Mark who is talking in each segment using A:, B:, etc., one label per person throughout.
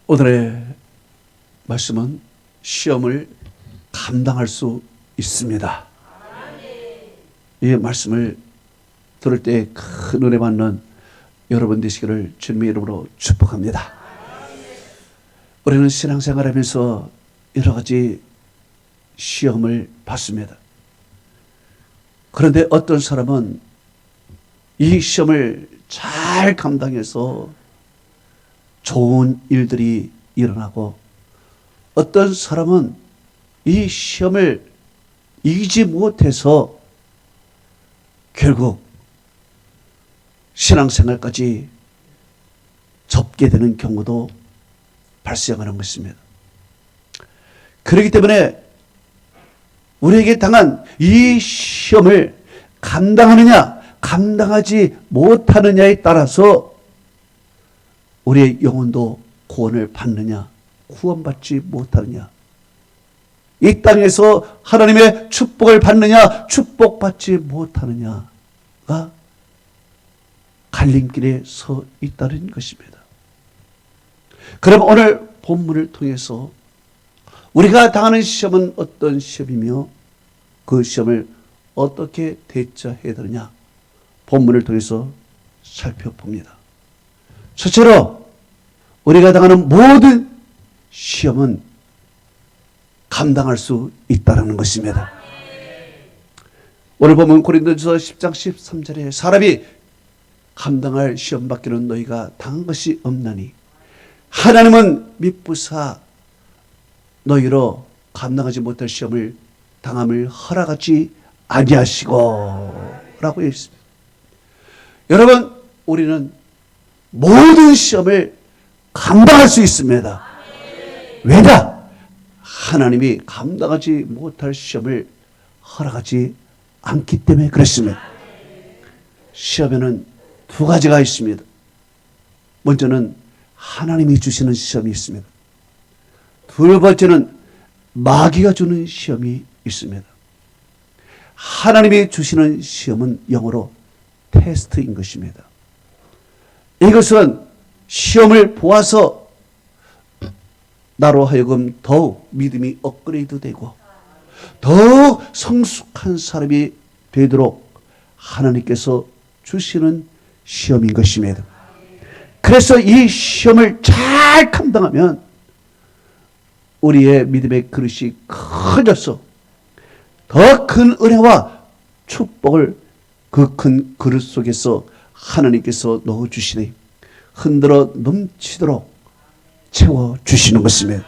A: 오늘의 말씀은 시험을 감당할 수 있습니다. 이 말씀을 들을 때 큰 은혜 받는 여러분 되시기를 주님의 이름으로 축복합니다. 우리는 신앙생활하면서 여러 가지 시험을 받습니다. 그런데 어떤 사람은 이 시험을 잘 감당해서 좋은 일들이 일어나고, 어떤 사람은 이 시험을 이기지 못해서 결국 신앙생활까지 접게 되는 경우도 발생하는 것입니다. 그렇기 때문에 우리에게 당한 이 시험을 감당하느냐 감당하지 못하느냐에 따라서 우리의 영혼도 구원을 받느냐 구원받지 못하느냐, 이 땅에서 하나님의 축복을 받느냐 축복받지 못하느냐가 갈림길에 서 있다는 것입니다. 그럼 오늘 본문을 통해서 우리가 당하는 시험은 어떤 시험이며 그 시험을 어떻게 대처해야 되느냐, 본문을 통해서 살펴봅니다. 첫째로 우리가 당하는 모든 시험은 감당할 수 있다는 것입니다. 오늘 보면 고린도전서 10장 13절에 사람이 감당할 시험 밖에는 너희가 당한 것이 없나니 하나님은 미쁘사 너희로 감당하지 못할 시험을 당함을 허락하지 아니하시고 라고 했습니다. 여러분, 우리는 모든 시험을 감당할 수 있습니다. 왜냐? 하나님이 감당하지 못할 시험을 허락하지 않기 때문에 그렇습니다. 시험에는 두 가지가 있습니다. 먼저는 하나님이 주시는 시험이 있습니다. 두 번째는 마귀가 주는 시험이 있습니다. 하나님이 주시는 시험은 영어로 테스트인 것입니다. 이것은 시험을 보아서 나로 하여금 더욱 믿음이 업그레이드 되고 더욱 성숙한 사람이 되도록 하나님께서 주시는 시험인 것입니다. 그래서 이 시험을 잘 감당하면 우리의 믿음의 그릇이 커져서 더 큰 은혜와 축복을 그 큰 그릇 속에서 하나님께서 넣어주시니 흔들어 넘치도록 채워주시는 것입니다.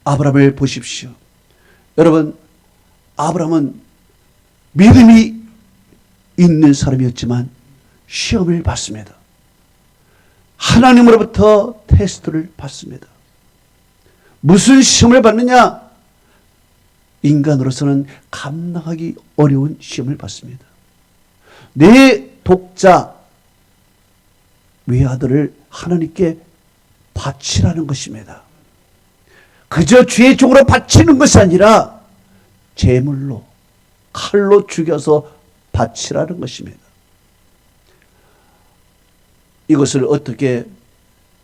A: 아브라함을 보십시오. 여러분, 아브라함은 믿음이 있는 사람이었지만 시험을 받습니다. 하나님으로부터 테스트를 받습니다. 무슨 시험을 받느냐? 인간으로서는 감당하기 어려운 시험을 받습니다. 내 독자 외아들을 하나님께 바치라는 것입니다. 그저 주의 종으로 바치는 것이 아니라 제물로 칼로 죽여서 바치라는 것입니다. 이것을 어떻게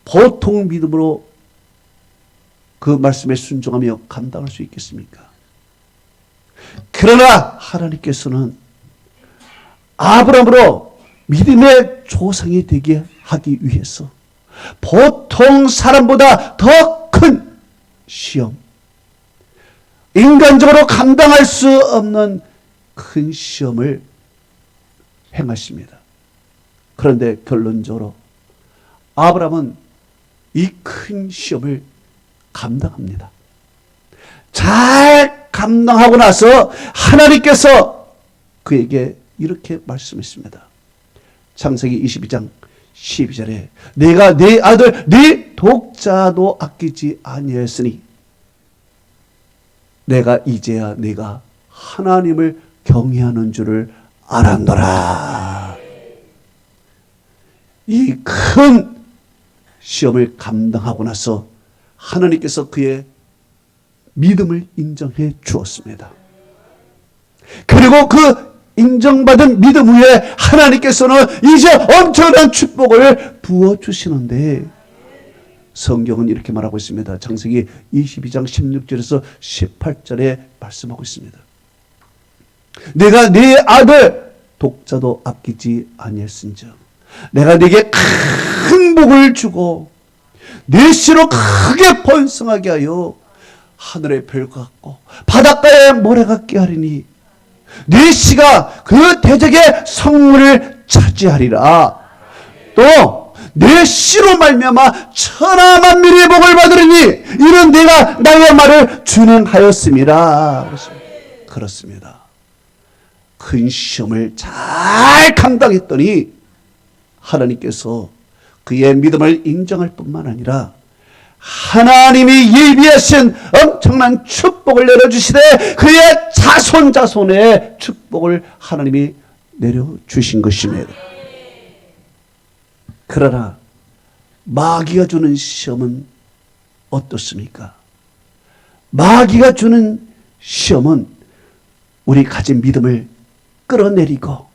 A: 보통 믿음으로 그 말씀에 순종하며 감당할 수 있겠습니까? 그러나 하나님께서는 아브라함으로 믿음의 조상이 되게 하기 위해서 보통 사람보다 더 큰 시험, 인간적으로 감당할 수 없는 큰 시험을 행하십니다. 그런데 결론적으로 아브라함은 이 큰 시험을 감당합니다. 잘 감당하고 나서 하나님께서 그에게 이렇게 말씀했습니다. 창세기 22장 12절에 내가 네 아들 네 독자도 아끼지 아니하였으니 내가 이제야 네가 하나님을 경외하는 줄을 알았노라. 이 큰 시험을 감당하고 나서 하나님께서 그의 믿음을 인정해 주었습니다. 그리고 그 인정받은 믿음 위에 하나님께서는 이제 엄청난 축복을 부어주시는데, 성경은 이렇게 말하고 있습니다. 창세기 22장 16절에서 18절에 말씀하고 있습니다. 내가 네 아들 독자도 아끼지 아니했은즉 내가 네게 큰 복을 주고 네 씨로 크게 번성하게 하여 하늘의 별과 같고 바닷가의 모래 같게 하리니 네 씨가 그 대적의 성문을 차지하리라. 또 내 씨로 말미암아 천하 만민의 복을 받으리니 이는 내가 나의 말을 준행하였음이라. 그렇습니다. 큰 시험을 잘 감당했더니 하나님께서 그의 믿음을 인정할 뿐만 아니라 하나님이 예비하신 엄청난 축복을 내려주시되 그의 자손의 축복을 하나님이 내려주신 것입니다. 그러나 마귀가 주는 시험은 어떻습니까? 마귀가 주는 시험은 우리 가진 믿음을 끌어내리고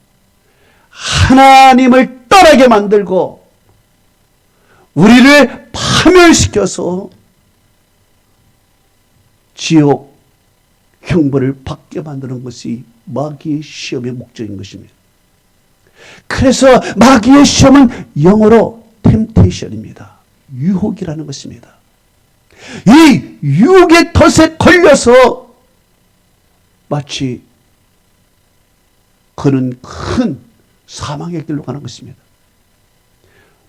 A: 하나님을 떠나게 만들고 우리를 파멸시켜서 지옥 형벌을 받게 만드는 것이 마귀의 시험의 목적인 것입니다. 그래서 마귀의 시험은 영어로 템테이션입니다. 유혹이라는 것입니다. 이 유혹의 덫에 걸려서 마치 그는 큰 사망의 길로 가는 것입니다.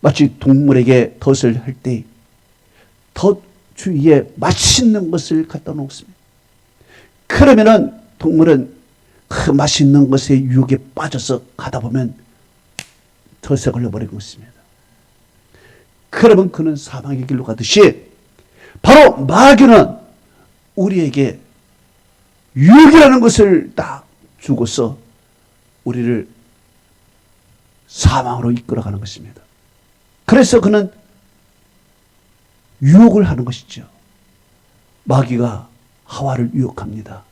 A: 마치 동물에게 덫을 할 때 덫 주위에 맛있는 것을 갖다 놓습니다. 그러면은 동물은 그 맛있는 것의 유혹에 빠져서 가다 보면 덫에 걸려버린 것입니다. 그러면 그는 사망의 길로 가듯이 바로 마귀는 우리에게 유혹이라는 것을 딱 주고서 우리를 사망으로 이끌어가는 것입니다. 그래서 그는 유혹을 하는 것이죠. 마귀가 하와를 유혹합니다.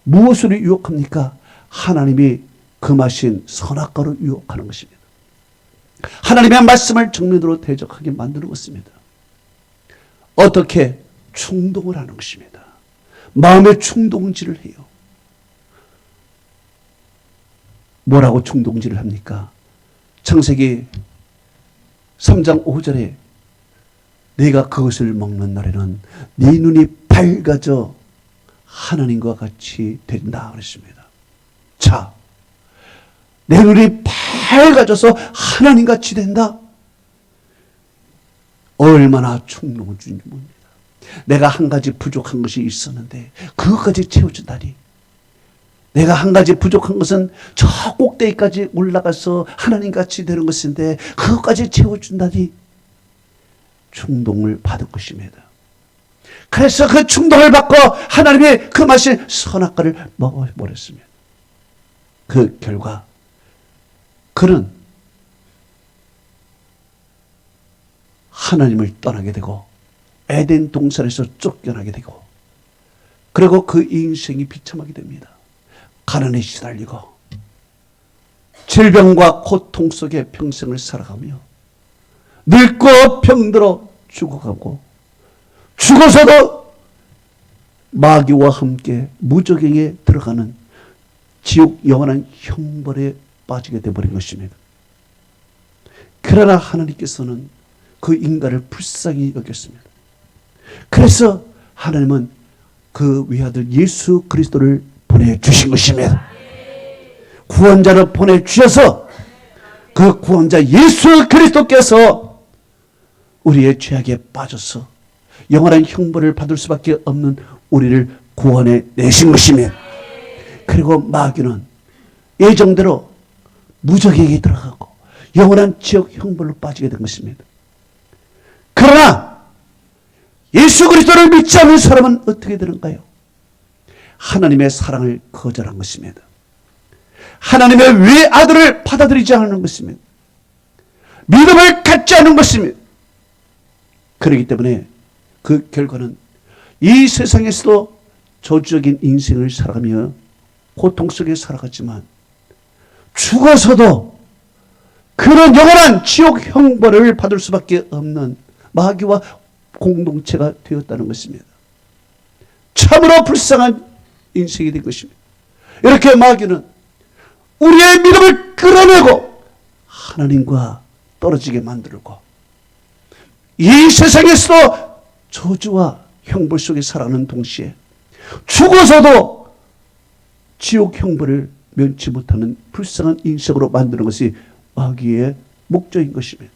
A: 무엇으로 유혹합니까? 하나님이 금하신 선악과로 유혹하는 것입니다. 하나님의 말씀을 정면으로 대적하게 만드는 것입니다. 어떻게? 충동을 하는 것입니다. 마음의 충동질을 해요. 뭐라고 충동질을 합니까? 창세기 3장 5절에 네가 그것을 먹는 날에는 네 눈이 밝아져 하나님과 같이 된다 그랬습니다. 자, 내 눈이 밝아져서 하나님같이 된다? 얼마나 충동을 주는지 모릅니다. 내가 한 가지 부족한 것이 있었는데 그것까지 채워준다니. 내가 한 가지 부족한 것은 저 꼭대기까지 올라가서 하나님같이 되는 것인데 그것까지 채워준다니. 충동을 받은 것입니다. 그래서 그 충동을 받고 하나님의 그 맛이 선악과를 먹어버렸습니다. 그 결과 그는 하나님을 떠나게 되고 에덴 동산에서 쫓겨나게 되고 그리고 그 인생이 비참하게 됩니다. 가난에 시달리고 질병과 고통 속에 평생을 살아가며 늙고 병들어 죽어가고 죽어서도 마귀와 함께 무저갱에 들어가는 지옥 영원한 형벌에 빠지게 되어버린 것입니다. 그러나 하나님께서는 그 인간을 불쌍히 여겼습니다. 그래서 하나님은 그 외아들 예수 그리스도를 보내주신 것입니다. 구원자를 보내주셔서 그 구원자 예수 그리스도께서 우리의 죄악에 빠져서 영원한 형벌을 받을 수밖에 없는 우리를 구원해 내신 것입니다. 그리고 마귀는 예정대로 무적에게 들어가고 영원한 지옥 형벌로 빠지게 된 것입니다. 그러나 예수 그리스도를 믿지 않는 사람은 어떻게 되는가요? 하나님의 사랑을 거절한 것입니다. 하나님의 외아들을 받아들이지 않는 것입니다. 믿음을 갖지 않은 것입니다. 그렇기 때문에 그 결과는 이 세상에서도 저주적인 인생을 살아가며 고통 속에 살아갔지만 죽어서도 그런 영원한 지옥 형벌을 받을 수밖에 없는 마귀와 공동체가 되었다는 것입니다. 참으로 불쌍한 인생이 된 것입니다. 이렇게 마귀는 우리의 믿음을 끌어내고 하나님과 떨어지게 만들고 이 세상에서도 저주와 형벌 속에 살아가는 동시에 죽어서도 지옥 형벌을 면치 못하는 불쌍한 인생으로 만드는 것이 마귀의 목적인 것입니다.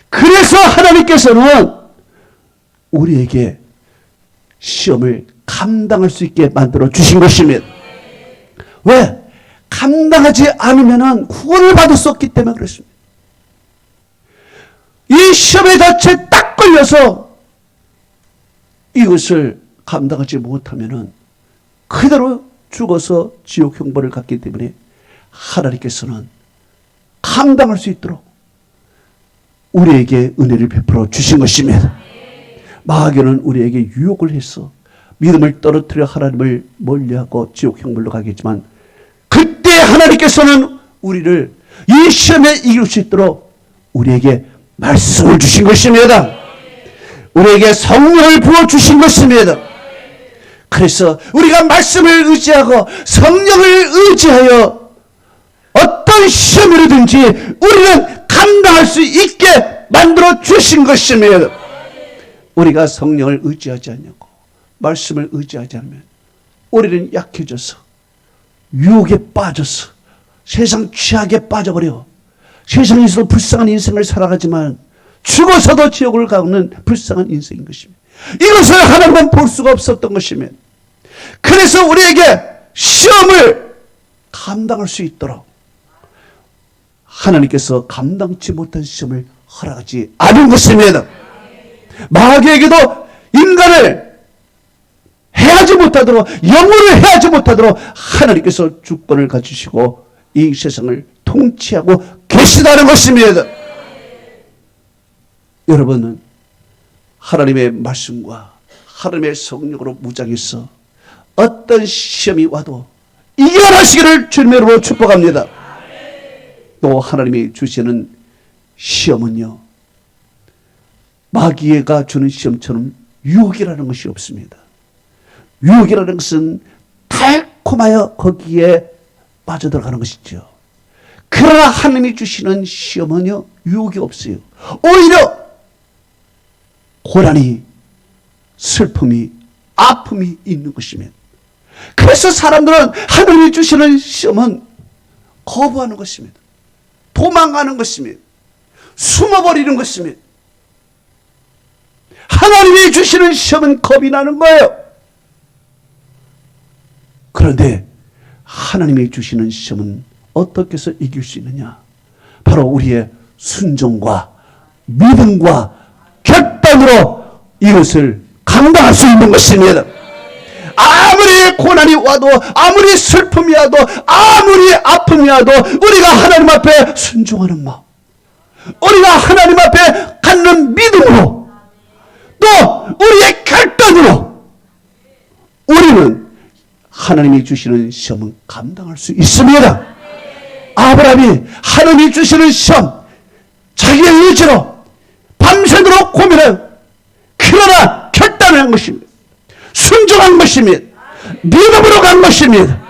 A: 그래서 하나님께서는 우리에게 시험을 감당할 수 있게 만들어 주신 것입니다. 왜? 감당하지 않으면 구원을 받을 수 없기 때문에 그렇습니다. 이 시험에 덫에 딱 걸려서 이것을 감당하지 못하면 그대로 죽어서 지옥 형벌을 갖기 때문에 하나님께서는 감당할 수 있도록 우리에게 은혜를 베풀어 주신 것입니다. 마귀는 우리에게 유혹을 해서 믿음을 떨어뜨려 하나님을 멀리하고 지옥 형벌로 가겠지만 그때 하나님께서는 우리를 이 시험에 이길 수 있도록 우리에게 말씀을 주신 것입니다. 우리에게 성령을 부어주신 것입니다. 그래서 우리가 말씀을 의지하고 성령을 의지하여 어떤 시험이라든지 우리는 감당할 수 있게 만들어 주신 것입니다. 우리가 성령을 의지하지 않냐고 말씀을 의지하지 않으면 우리는 약해져서 유혹에 빠져서 세상 취하게 빠져버려 세상에서 불쌍한 인생을 살아가지만 죽어서도 지옥을 가는 불쌍한 인생인 것입니다. 이것을 하나님은 볼 수가 없었던 것입니다. 그래서 우리에게 시험을 감당할 수 있도록 하나님께서 감당치 못한 시험을 허락하지 않은 것입니다. 마귀에게도 인간을 해하지 못하도록 영혼을 해하지 못하도록 하나님께서 주권을 가지시고 이 세상을 통치하고 계시다는 것입니다. 여러분은 하나님의 말씀과 하나님의 성령으로 무장해서 어떤 시험이 와도 이겨나시기를 주님의 이름으로 축복합니다. 또 하나님이 주시는 시험은요 마귀가 주는 시험처럼 유혹이라는 것이 없습니다. 유혹이라는 것은 달콤하여 거기에 빠져들어가는 것이죠. 그러나 하나님이 주시는 시험은요 유혹이 없어요. 오히려 고난이 슬픔이 아픔이 있는 것입니다. 그래서 사람들은 하나님이 주시는 시험은 거부하는 것입니다. 도망가는 것입니다. 숨어버리는 것입니다. 하나님이 주시는 시험은 겁이 나는 거예요. 그런데 하나님이 주시는 시험은 어떻게 해서 이길 수 있느냐? 바로 우리의 순종과 믿음과 결단으로 이것을 감당할 수 있는 것입니다. 아무리 고난이 와도 아무리 슬픔이 와도 아무리 아픔이 와도 우리가 하나님 앞에 순종하는 마음, 우리가 하나님 앞에 갖는 믿음으로 또 우리의 결단으로 우리는 하나님이 주시는 시험은 감당할 수 있습니다. 아브라함이 하나님이 주시는 시험 자기의 의지로 밤새도록 고민해요. 그러나 결단을 한 것입니다. 순종한 것입니다. 믿음으로 간 것입니다.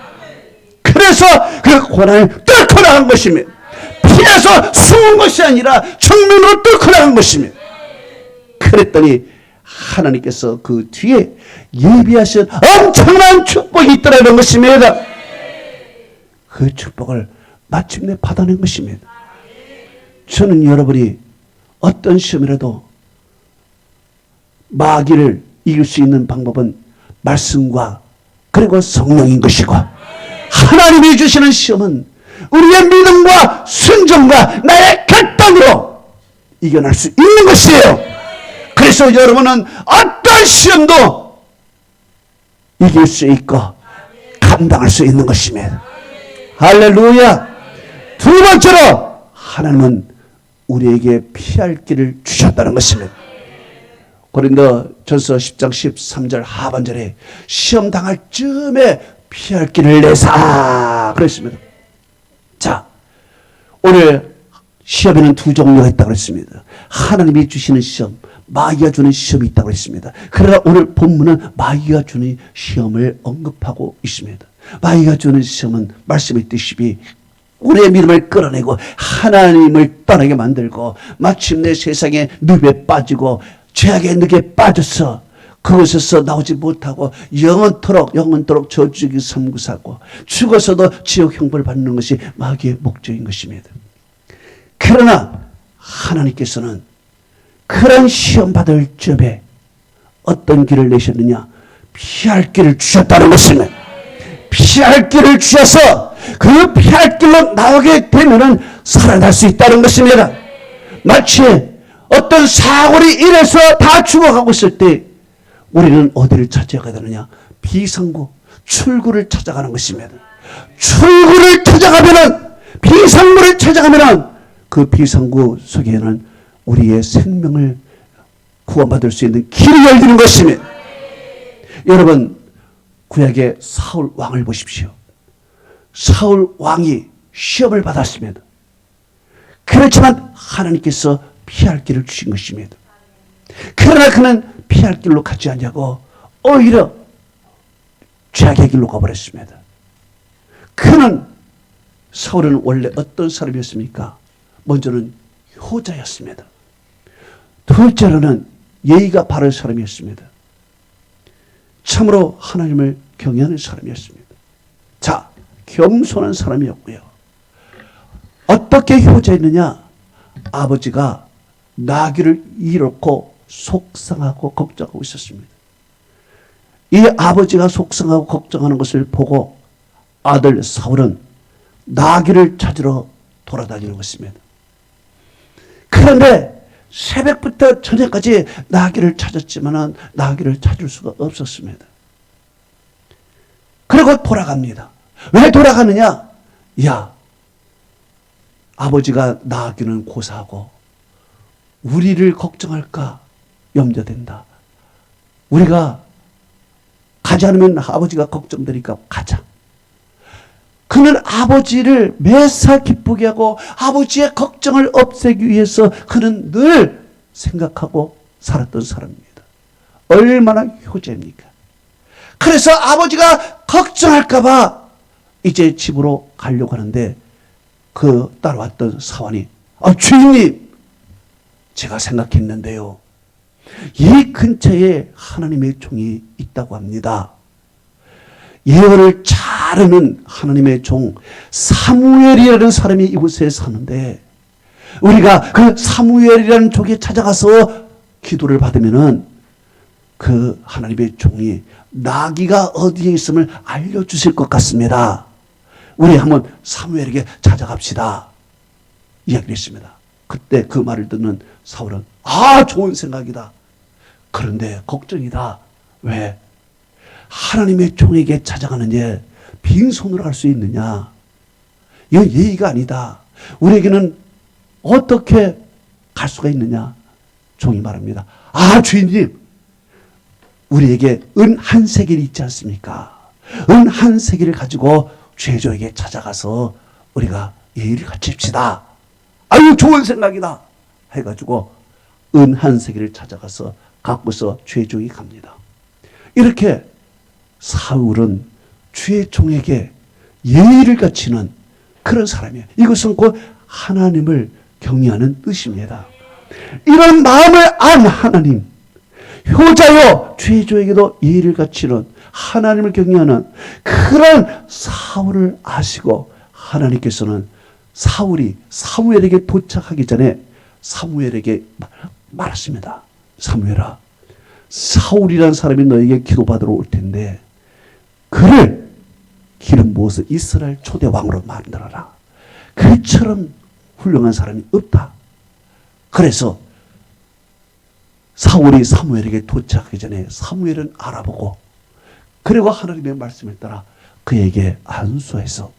A: 그래서 그 고난을 뚫고 나간 것입니다. 피해서 숨은 것이 아니라 정면으로 뚫고 나간 것입니다. 그랬더니 하나님께서 그 뒤에 예비하신 엄청난 축복이 있더라는 것입니다. 그 축복을 마침내 받아낸 것입니다. 저는 여러분이 어떤 시험이라도 마귀를 이길 수 있는 방법은 말씀과 그리고 성령인 것이고 하나님이 주시는 시험은 우리의 믿음과 순종과 나의 결단으로 이겨낼 수 있는 것이에요. 그래서 여러분은 어떤 시험도 이길 수 있고 감당할 수 있는 것입니다. 할렐루야. 두 번째로 하나님은 우리에게 피할 길을 주셨다는 것입니다. 고린도전서 10장 13절 하반절에 시험 당할 즈음에 피할 길을 내사 그랬습니다. 자, 오늘 시험에는 두 종류가 있다고 했습니다. 하나님이 주시는 시험, 마귀가 주는 시험이 있다고 했습니다. 그러나 오늘 본문은 마귀가 주는 시험을 언급하고 있습니다. 마귀가 주는 시험은 말씀했듯이 우리의 믿음을 끌어내고 하나님을 떠나게 만들고 마침내 세상의 늪에 빠지고 죄악의 늪에 빠져서 그곳에서 나오지 못하고 영원토록 저주의 섬고 사고 죽어서도 지옥 형벌을 받는 것이 마귀의 목적인 것입니다. 그러나 하나님께서는 그런 시험 받을 점에 어떤 길을 내셨느냐? 피할 길을 주셨다는 것입니다. 피할 길을 주셔서 그 피할 길로 나오게 되면은 살아날 수 있다는 것입니다. 마치 어떤 사고로 인해서 다 죽어가고 있을 때 우리는 어디를 찾아가야 되느냐? 비상구, 출구를 찾아가는 것입니다. 출구를 찾아가면은, 비상구를 찾아가면은 그 비상구 속에는 우리의 생명을 구원받을 수 있는 길이 열리는 것입니다. 여러분, 구약의 사울 왕을 보십시오. 사울 왕이 시험을 받았습니다. 그렇지만 하나님께서 피할 길을 주신 것입니다. 그러나 그는 피할 길로 가지 않냐고 오히려 죄악의 길로 가버렸습니다. 사울은 원래 어떤 사람이었습니까? 먼저는 효자였습니다. 둘째로는 예의가 바른 사람이었습니다. 참으로 하나님을 경외하는 사람이었습니다. 자, 겸손한 사람이었고요. 어떻게 효자였느냐? 아버지가 나귀를 잃었고 속상하고 걱정하고 있었습니다. 이 아버지가 속상하고 걱정하는 것을 보고 아들 사울은 나귀를 찾으러 돌아다니는 것입니다. 그런데 새벽부터 저녁까지 나귀를 찾았지만 나귀를 찾을 수가 없었습니다. 그리고 돌아갑니다. 왜 돌아가느냐? 야, 아버지가 나귀는 고사하고 우리를 걱정할까 염려된다. 우리가 가지 않으면 아버지가 걱정되니까 가자. 그는 아버지를 매사 기쁘게 하고 아버지의 걱정을 없애기 위해서 그는 늘 생각하고 살았던 사람입니다. 얼마나 효자입니까? 그래서 아버지가 걱정할까 봐 이제 집으로 가려고 하는데 그 따라왔던 사환이 주인님, 제가 생각했는데요. 이 근처에 하나님의 종이 있다고 합니다. 예언을 잘하는 하나님의 종 사무엘이라는 사람이 이곳에 사는데 우리가 그 사무엘이라는 종에 찾아가서 기도를 받으면은 그 하나님의 종이 나귀가 어디에 있음을 알려주실 것 같습니다. 우리 한번 사무엘에게 찾아갑시다. 이야기를 했습니다. 그때 그 말을 듣는 사울은 좋은 생각이다. 그런데 걱정이다. 왜? 하나님의 종에게 찾아가는데 빈손으로 갈 수 있느냐? 이건 예의가 아니다. 우리에게는 어떻게 갈 수가 있느냐? 종이 말합니다. 주인님, 우리에게 은 한 세겔이 있지 않습니까? 은 한 세겔을 가지고 죄조에게 찾아가서 우리가 예의를 갖춥시다. 좋은 생각이다. 해가지고 은 한 세겔을 찾아가서 갖고서 죄조에게 갑니다. 이렇게 사울은 주의 종에게 예의를 갖추는 그런 사람이에요. 이것은 곧 하나님을 경외하는 뜻입니다. 이런 마음을 안 하나님, 효자요 죄조에게도 예의를 갖추는 하나님을 경외하는 그런 사울을 아시고 하나님께서는 사울이 사무엘에게 도착하기 전에 사무엘에게 말했습니다. 사무엘아, 사울이라는 사람이 너에게 기도받으러 올 텐데 그를 기름 부어서 이스라엘 초대 왕으로 만들어라. 그처럼 훌륭한 사람이 없다. 그래서 사울이 사무엘에게 도착하기 전에 사무엘은 알아보고 그리고 하나님의 말씀을 따라 그에게 안수해서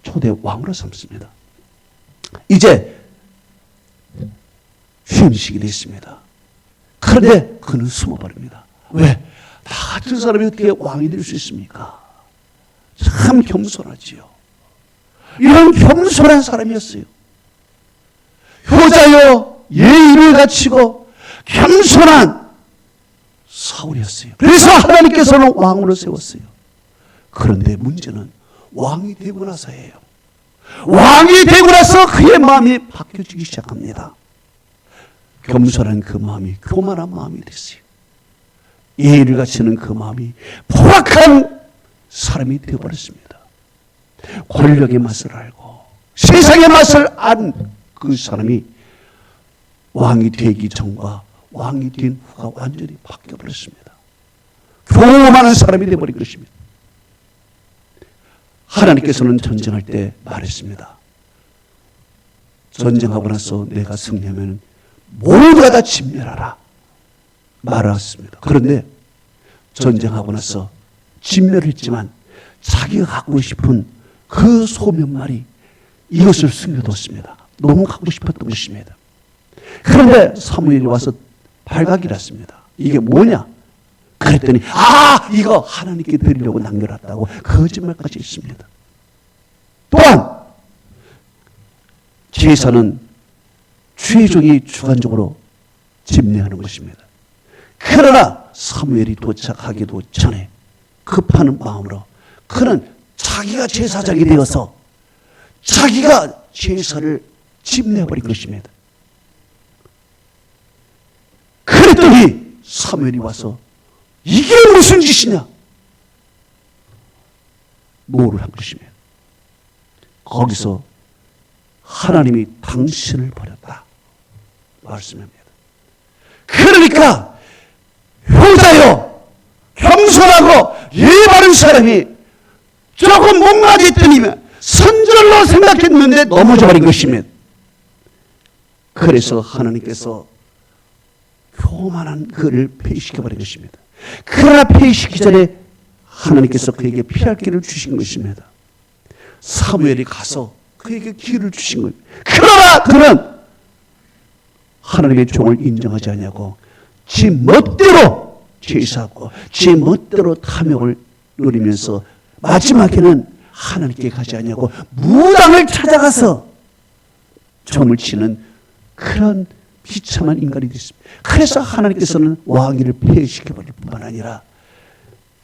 A: 초대 왕으로 삼습니다. 이제 휴식이 됐습니다. 그런데 그는 숨어버립니다. 왜? 나 같은 사람이 어떻게 왕이 될 수 있습니까? 참 겸손하지요. 이런 겸손한 사람이었어요. 효자여 예의를 갖추고 겸손한 사울이었어요. 그래서 하나님께서는 왕으로 세웠어요. 그런데 문제는 왕이 되고 나서예요. 왕이 되고 나서 그의 마음이 바뀌어지기 시작합니다. 겸손한 그 마음이 교만한 마음이 됐어요. 예의를 갖추는 그 마음이 포악한 사람이 되어버렸습니다. 권력의 맛을 알고 세상의 맛을 안 그 사람이 왕이 되기 전과 왕이 된 후가 완전히 바뀌어버렸습니다. 교만한 사람이 되어버린 것입니다. 하나님께서는 전쟁할 때 말했습니다. 전쟁하고 나서 내가 승리하면 모두가 다 진멸하라 말했습니다. 그런데 전쟁하고 나서 진멸했지만 자기가 갖고 싶은 그 소명말이 이것을 숨겨뒀습니다. 너무 갖고 싶었던 것입니다. 그런데 사무엘이 와서 발각이 났습니다. 이게 뭐냐? 그랬더니 이거 하나님께 드리려고 남겨놨다고 거짓말까지 있습니다. 또한 제사는 최종이 주관적으로 집례하는 것입니다. 그러나 사무엘이 도착하기도 전에 급하는 마음으로 그는 자기가 제사장이 되어서 자기가 제사를 집례해버린 것입니다. 그랬더니 사무엘이 와서 이게 무슨 짓이냐? 노를 한 것입니다. 거기서 하나님이 당신을 버렸다 말씀합니다. 그러니까 효자요 겸손하고 예의 바른 사람이 조금 못맞았더니면 선절로 생각했는데 넘어져 버린 것입니다. 그래서 하나님께서 교만한 그를 폐위시켜버린 것입니다. 그러나 폐위시키기 전에 하나님께서 그에게 피할 길을 주신 것입니다. 사무엘이 가서 그에게 기회를 주신 거예요. 그러나 그는 하나님의 종을 인정하지 않냐고 지 멋대로 제사하고 지 멋대로 탐욕을 누리면서 마지막에는 하나님께 가지 않냐고 무당을 찾아가서 점을 치는 그런 비참한 인간이 됐습니다. 그래서 하나님께서는 왕위를 폐해시켜버릴 뿐만 아니라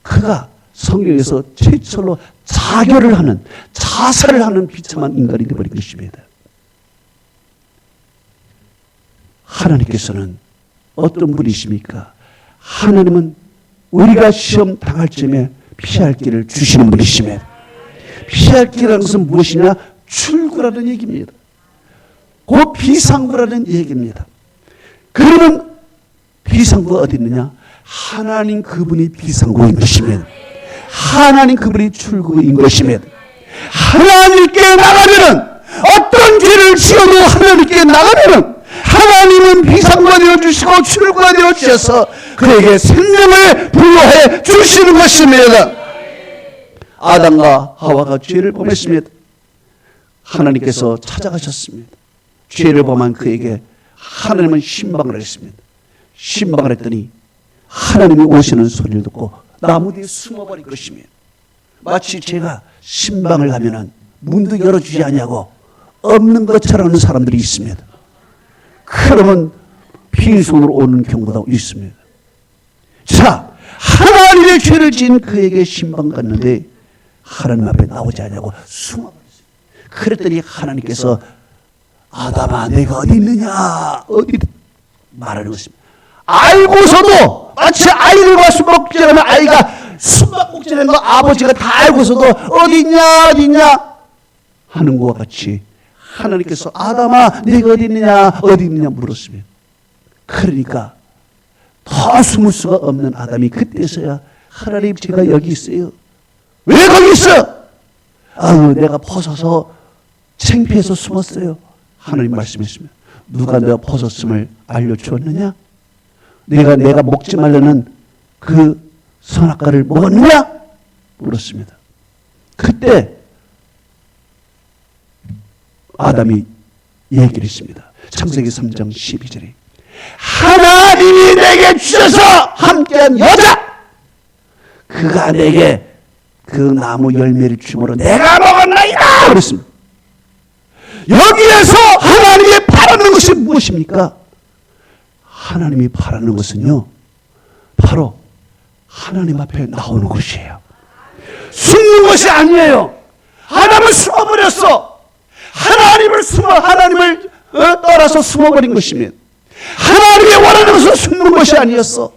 A: 그가 성경에서 최초로 자결을 하는 자살을 하는 비참한 인간이 되어버린 것입니다. 하나님께서는 어떤 분이십니까? 하나님은 우리가 시험 당할 쯤에 피할 길을 주시는 분이십니다. 피할 길이라는 것은 무엇이냐? 출구라는 얘기입니다. 곧 비상구라는 얘기입니다. 그러면 비상구가 어디 있느냐? 하나님 그분이 비상구인 것입니다. 하나님 그분이 출구인 것입니다. 하나님께 나가면은 어떤 죄를 지어도 하나님께 나가면은 하나님은 비상구가 되어주시고 출구가 되어주셔서 그에게 생명을 부여해 주시는 것입니다. 아담과 하와가 죄를 범했습니다. 하나님께서 찾아가셨습니다. 죄를 범한 그에게 하나님은 신방을 했습니다. 신방을 했더니 하나님이 오시는 소리를 듣고 나무 뒤에 숨어버린 것입니다. 마치 제가 신방을 가면은 문도 열어주지 않냐고 없는 것처럼 하는 사람들이 있습니다. 그러면 빈손으로 오는 경우도 있습니다. 자, 하나님의 죄를 지은 그에게 신방 갔는데 하나님 앞에 나오지 않냐고 숨어버렸어요. 그랬더니 하나님께서 아담아 내가 어디 있느냐 어디 말하는 것입니다. 알고서도 마치 아이들과 숨바꼭질하면 아이가 숨바꼭질하는 거 아버지가 다 알고서도 어디 있냐 하는 것과 같이 하나님께서 아담아 내가 어디 있느냐 물었습니다. 그러니까 더 숨을 수가 없는 아담이 그때서야 하나님 제가 여기 있어요. 왜 거기 있어? 내가 벗어서 창피해서 숨었어요. 하나님 말씀했습니다. 누가 내가 벗었음을 알려주었느냐? 내가 먹지 말라는 그 선악과를 먹었느냐? 물었습니다. 그때 아담이 얘기를 했습니다. 창세기 3장 12절에 하나님이 내게 주셔서 함께한 여자 그가 내게 그 나무 열매를 주므로 내가 먹었나이다 그랬습니다. 여기에서 하나님이 바라는 것이 무엇입니까? 하나님이 바라는 것은요, 바로 하나님 앞에 나오는 것이에요. 숨는 것이 아니에요. 하나님을 숨어버렸어. 하나님을 떠나서 숨어버린 것입니다. 하나님이 원하는 것은 숨는 것이 아니었어.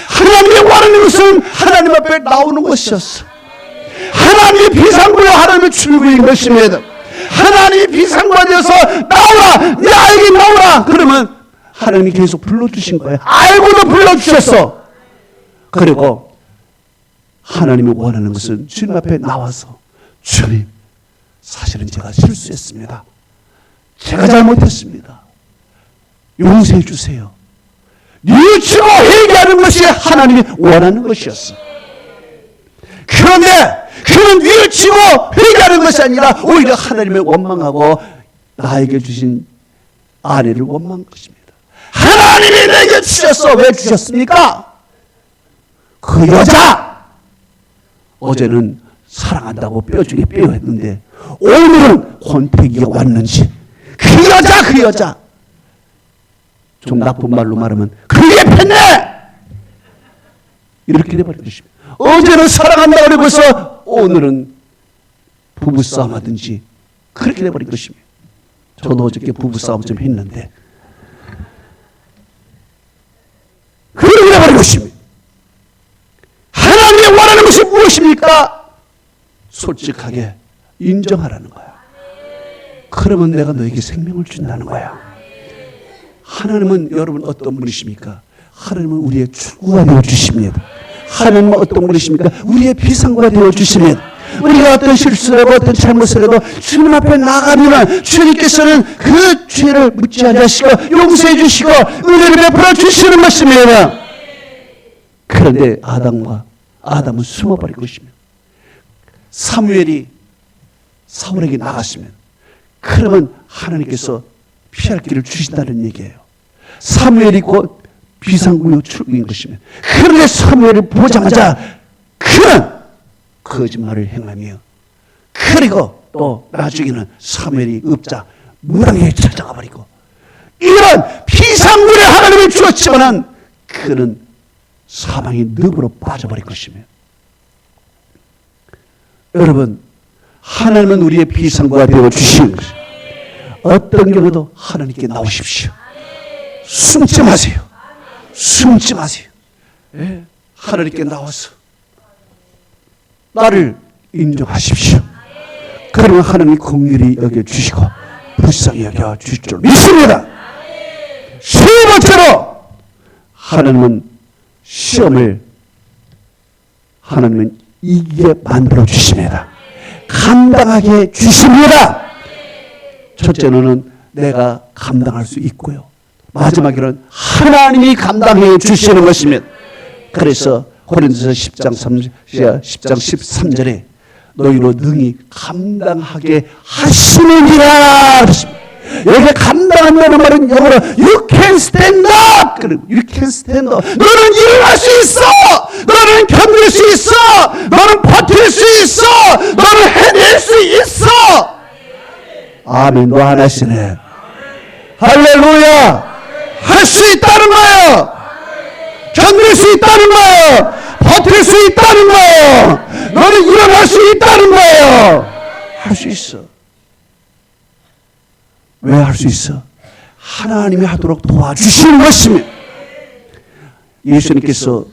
A: 하나님이 원하는 것은 하나님 앞에 나오는 것이었어. 하나님이 비상구여 하나님의 출구인 것입니다. 하나님이 비상구가 되어서 나오라, 내 아에게 나오라. 그러면 하나님이 계속 불러주신 거예요. 알고도 불러주셨어. 그리고 하나님이 원하는 것은 주님 앞에 나와서, 주님, 사실은 제가 실수했습니다. 제가 잘못했습니다. 용서해 주세요. 뉘우치고 회개하는 것이 하나님이 원하는 것이었어. 그런데 그는 뉘우치고 회개하는 것이 아니라 오히려 하나님을 원망하고 나에게 주신 아내를 원망한 것입니다. 하나님이 내게 주셨어. 왜 주셨습니까? 그 여자, 어제는 사랑한다고 뼈중에 뼈였는데 오늘은 권태기가 왔는지, 그 여자 좀 나쁜 말로 말하면 그게 폈네, 이렇게 돼버린 것입니다. 어제는 사랑한다고 그러고서 오늘은 부부싸움 하든지 그렇게 돼버린 것입니다. 저도 어저께 부부싸움 좀 했는데 그렇게 돼버린 것입니다. 하나님이 원하는 것이 무엇입니까? 솔직하게 인정하라는 거야. 그러면 내가 너에게 생명을 준다는 거야. 하나님은 여러분 어떤 분이십니까? 하나님은 우리의 출구가 되어주십니다. 하나님은 어떤 분이십니까? 우리의 비상구가 되어주십니다. 우리가 어떤 실수를 하고 어떤 잘못을 해도 주님 앞에 나가면 주님께서는 그 죄를 묻지 않으시고 용서해 주시고 은혜를 베풀어 주시는 것입니다. 그런데 아담은 숨어버린 것입니다. 사무엘이 사울에게 나갔으면 그러면 하나님께서 피할 길을 주신다는 얘기예요. 사무엘이 곧 비상구의 출구인 것입니다. 그런데 사무엘을 보자마자 그는 거짓말을 행하며, 그리고 또 나중에는 사무엘이 없자 무당에 찾아가 버리고, 이런 비상구를 하나님이 주었지만은 그는 사망의 늪으로 빠져버린 것입니다. 여러분, 하나님은 우리의 비상구가 되어 주시는 것입니다. 어떤 경우도 하나님께 나오십시오. 숨지 마세요. 숨지 마세요. 예? 하나님께 나와서 나를 인정하십시오. 그러면 하나님이 긍휼히 여겨주시고 불쌍히 여겨주실 줄 믿습니다. 세 번째로, 하나님은 시험을 이기게 만들어 주십니다. 감당하게 주십니다. 첫째는 내가 감당할 수 있고요, 마지막에는 하나님이 감당해 주시는 것입니다. 그래서 고린도서 10장 13절에 너희로 능히 감당하게 하시느니라 그랬습니다. 여기 감당한다는 말은 영어로 You can stand up. You can stand up. 너는 일어날 수 있어. 너는 견딜 수 있어. 너는 버틸 수 있어. 너는 해낼 수 있어. 아멘. 너 하나시네. 할렐루야. 할 수 있다는 거예요. 견딜 수 있다는 거예요. 버틸 수 있다는 거예요. 너는 일어날 수 있다는 거예요. 할 수 있어. 왜 할 수 있어? 하나님이 하도록 도와주시는 것입니다. 예수님께서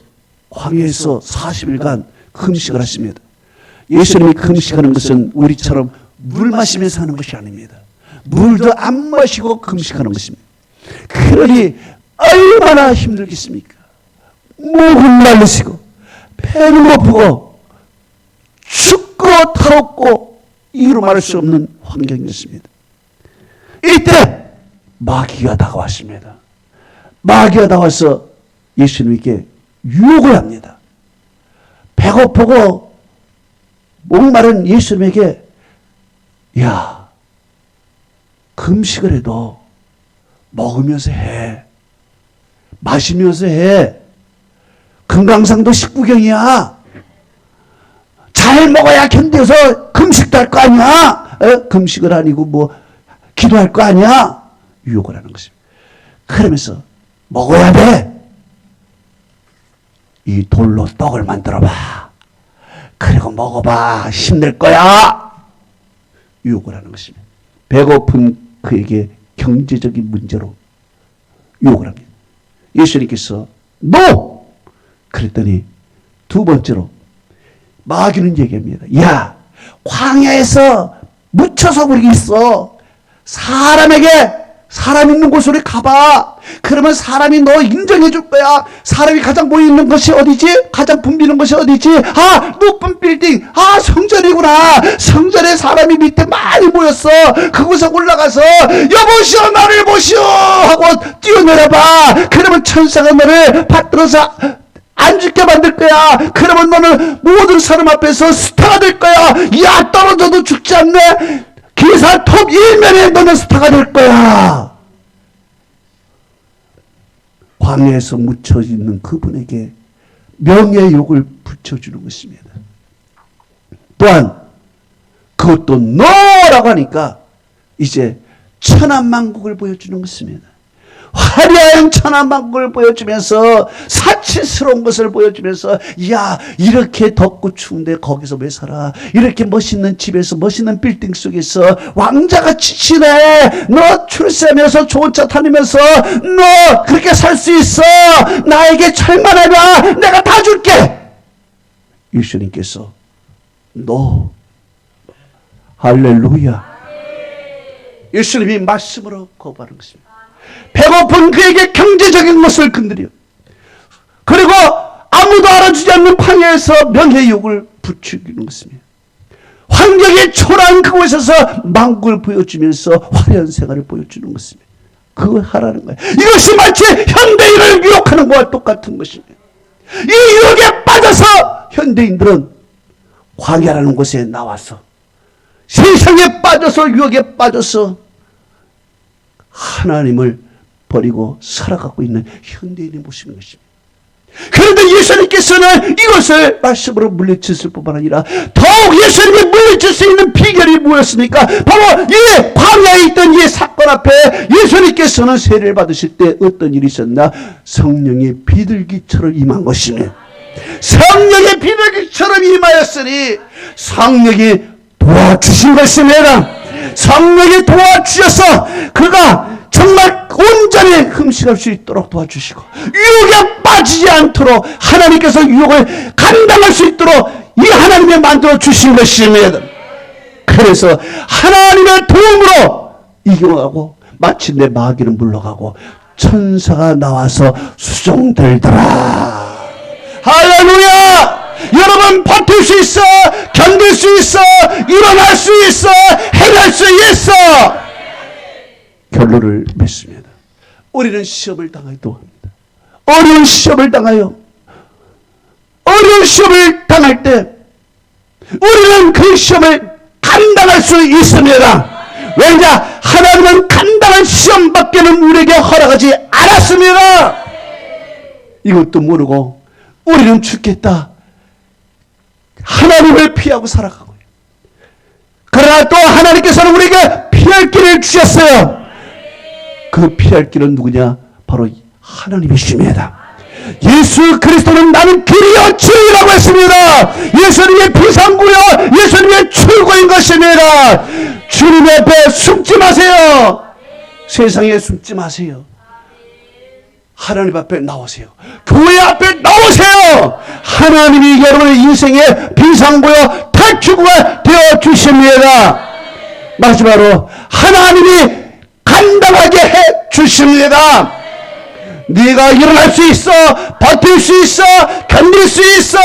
A: 광야에서 40일간 금식을 하십니다. 예수님이 금식하는 것은 우리처럼 물 마시면서 하는 것이 아닙니다. 물도 안 마시고 금식하는 것입니다. 그러니 얼마나 힘들겠습니까? 목은 말르시고 배는 고프고 춥고 더웠고 이루 말할 수 없는 환경이었습니다. 이때 마귀가 다가왔습니다. 마귀가 다가와서 예수님께 유혹을 합니다. 배고프고 목마른 예수님에게 야, 금식을 해도 먹으면서 해. 마시면서 해. 금강산도 19경이야. 잘 먹어야 견뎌서 금식도 할 거 아니야. 금식을 아니고 뭐 기도할 거 아니야? 유혹을 하는 것입니다. 그러면서 먹어야 돼. 이 돌로 떡을 만들어봐. 그리고 먹어봐. 힘낼 거야. 유혹을 하는 것입니다. 배고픈 그에게 경제적인 문제로 유혹을 합니다. 예수님께서 NO! 그랬더니 두 번째로 마귀는 얘기합니다. 야, 광야에서 묻혀서 우리 있어. 사람 있는 곳으로 가봐. 그러면 사람이 너 인정해 줄 거야. 사람이 가장 모이는 것이 어디지? 가장 붐비는 것이 어디지? 아, 높은 빌딩. 아, 성전이구나. 성전에 사람이 밑에 많이 모였어. 그곳에 올라가서 여보시오 나를 보시오 하고 뛰어내려봐. 그러면 천사가 너를 받들어서 안 죽게 만들 거야. 그러면 너는 모든 사람 앞에서 스타가 될 거야. 야, 떨어져도 죽지 않네. 기사 톱 1면에 너는 스타가 될 거야. 광야에서 묻혀 있는 그분에게 명예의 욕을 붙여주는 것입니다. 또한 그것도 NO라고 하니까 이제 천하만국을 보여주는 것입니다. 화려한 천하만국을 보여주면서 사치스러운 것을 보여주면서 야, 이렇게 덥고 추운데 거기서 왜 살아? 이렇게 멋있는 집에서 멋있는 빌딩 속에서 왕자가 지치네. 너 출세하면서 좋은 차 타면서 너 그렇게 살 수 있어. 나에게 절만 해봐. 내가 다 줄게. 예수님께서 너 할렐루야. 예수님이 말씀으로 거부하는 것입니다. 배고픈 그에게 경제적인 것을 건드려. 그리고 아무도 알아주지 않는 광야에서 명예욕을 부추기는 것입니다. 환경이 초라한 그곳에서 만국을 보여주면서 화려한 생활을 보여주는 것입니다. 그걸 하라는 거예요. 이것이 마치 현대인을 유혹하는 것과 똑같은 것입니다. 이 유혹에 빠져서 현대인들은 광야라는 곳에 나와서 세상에 빠져서 유혹에 빠져서 하나님을 버리고 살아가고 있는 현대인의 모습인 것입니다. 그런데 예수님께서는 이것을 말씀으로 물리쳤을 뿐만 아니라 더욱 예수님이 물리칠 수 있는 비결이 무엇입니까? 바로 이 광야에 있던 이 사건 앞에 예수님께서는 세례를 받으실 때 어떤 일이 있었나? 성령의 비둘기처럼 임한 것이네. 성령의 비둘기처럼 임하였으니 성령이 도와주신 것입니다. 성령이 도와주셔서 그가 정말 온전히 흠식할 수 있도록 도와주시고 유혹에 빠지지 않도록 하나님께서 유혹을 감당할 수 있도록 이 하나님이 만들어 주신 것입니다. 그래서 하나님의 도움으로 이겨가고 마침내 마귀는 물러가고 천사가 나와서 수종들더라. 할렐루야! 여러분 버틸 수 있어. 견딜 수 있어. 일어날 수 있어. 해낼 수 있어. 결론을 맺습니다. 우리는 시험을 당하기도 합니다. 어려운 시험을 당하여 어려운 시험을 당할 때 우리는 그 시험을 감당할 수 있습니다. 왜냐? 하나님은 감당한 시험밖에는 우리에게 허락하지 않았습니다. 이것도 모르고 우리는 죽겠다. 하나님을 피하고 살아가고요. 그러나 또 하나님께서는 우리에게 피할 길을 주셨어요. 그 피할 길은 누구냐? 바로 하나님이십니다. 예수 그리스도는 나는 길이요 진리라고 했습니다. 예수님의 피상구요 예수님의 출구인 것입니다. 주님 앞에 숨지 마세요. 세상에 숨지 마세요. 하나님 앞에 나오세요. 교회 앞에 나오세요. 하나님이 여러분의 인생의 비상구요 탈출구가 되어 주십니다. 마지막으로 하나님이 감당하게 해 주십니다. 네가 일어날 수 있어. 버틸 수 있어. 견딜 수 있어.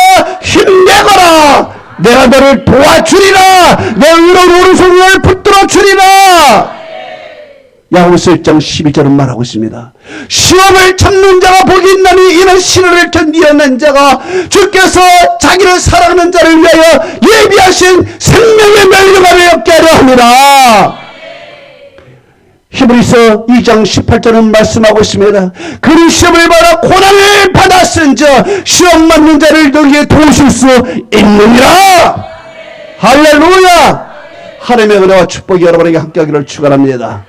A: 힘내거라. 내가 너를 도와주리라. 내 의로운 오른손을 붙들어 주리라. 야고보서 1장 12절은 말하고 있습니다. 시험을 참는 자가 복이 있나니 이는 시련을 견디어낸 자가 주께서 자기를 사랑하는 자를 위하여 예비하신 생명의 멸류관을 얻게 하려 합니다. 히브리서 2장 18절은 말씀하고 있습니다. 그리 시험을 받아 고난을 받았은즉 시험 맞는 자를 너희에 도우실 수 있느니라. 할렐루야. 하나님의 은혜와 축복이 여러분에게 함께하기를 축원합니다.